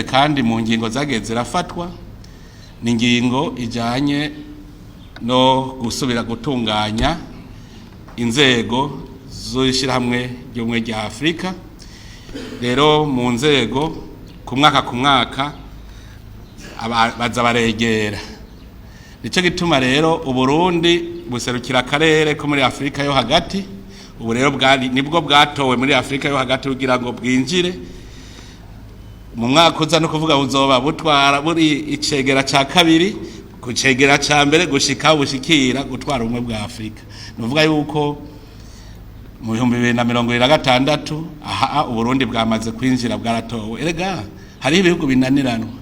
kandi mu ngingo zagiye zirafatwa ni ingingo ijanye no gusubira gutunganya inzego z'ishirahamwe ry'ubumwe rya Afurika. Rero mu nzego ku mwaka baza baregera, nico gituma rero Uburundi buserukira akarere ko muri Afurika yo hagati. Ubu rero nibwo bwatowe muri Afurika yo hagati kugira ngo bwinjire mu mwaka uza, no kuvuga buzoba butwara buri icegera ca kabiri ku cegera ca mbere gushika bushikira gutwara ubumwe bwa Afurika. Nuvuga yuko mu 2026 aha Uburundi bwamaze kwinjira, bwaratowe. Erega hari ibihugu binaniranwa,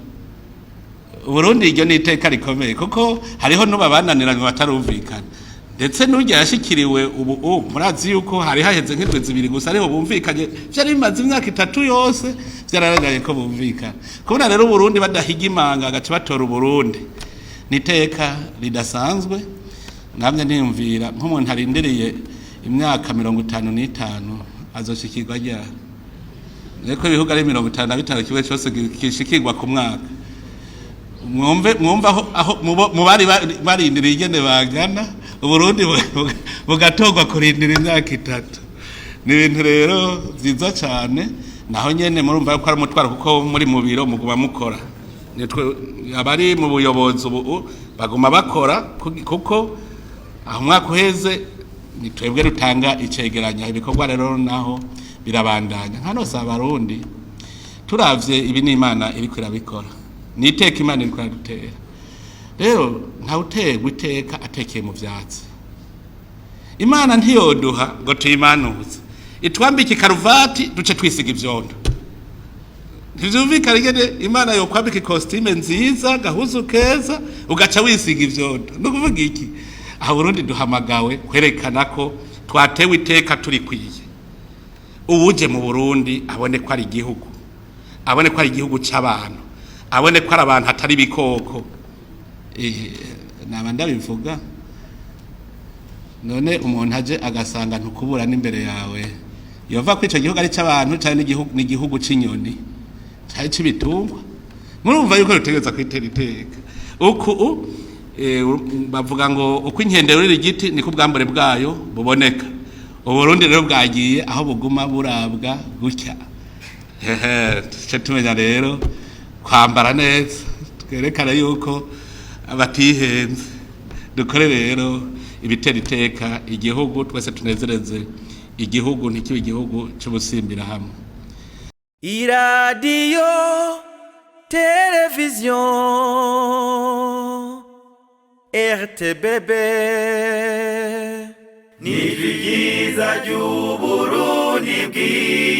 Uburundi iryo ni iteka rikomeye kuko hariho nuba bananiranwa batarumvikana, ndetse n'urya yashikiriwe ubu murazi yuko hari haheze nk'indwi zibiri gusa ariho bumvikanye, byari bimaze imyaka 3 yose byararagaye ko bumvikana. Kubona rero Uburundi badahiga imanga agace batora Uburundi niteka ridasanzwe. Namye niyumvira nk'umuntu arindiriye imyaka 55 azoshikirwa rya niko ibihugu ari 55 kiwe cyose kishikirwa ku mwaka. Mwumva aho mu bari indiriye igene bagana, Uburundi bugatogwa kurindira imyaka 3. Ni ibintu rero byiza cyane, naho nyene murumva ko ari umutwaro kuko muri mu biro muguma mukora. Nitwe abari mu buyobozi ubu baguma bakora kuko aho mwaka uheze ni twebwe rutanga icegeranya. Ibikorwa rero naho birabandanya hano sa Barundi turavye ibi ni Imana iri kwirabikora, ni iteka Imana iri kwadutera. Rero nta utegwa iteka atekeye mu vyatsi. Imana ntiyoduha ngo tuyimanuze itwambike karuvati duce twisiga ivyondo. Ntivyumvikana ingene Imana yo kwambika costume nziza gahuzu keza ugaca wisiga ivyondo. No kuvuga iki? Aha Burundi duhamagawe kwerekana ko twatewe iteka turi kwiye. Ubuje mu Burundi abone ko ari igihugu, abone ko ari igihugu c'abantu, abone ko ari abantu hatari bikoko. Naba ndabivuga none umuntu aje agasanga ntukubura n'imbere yawe, yova ko ico gihugu ari c'abantu cyane n'igihugu c'inyoni cyari c'ibitungwa. Murumva yuko rutegeza kwitera iteka uku bavuga ngo uko inkende ruri igiti niko ubwambure bwayo buboneka. Uburundi rero bwagiye aho buguma burabwa gutya. Cyo tumenya rero kwambara neza twerekana yuko abatihenze. Dukore rero ibitera iteka igihugu, twese tunezereze igihugu ntikibe igihugu cy'ubusimbira hamwe. Iradiyo televiziyo RTBB ni vyiza by'Uburundi bwiza.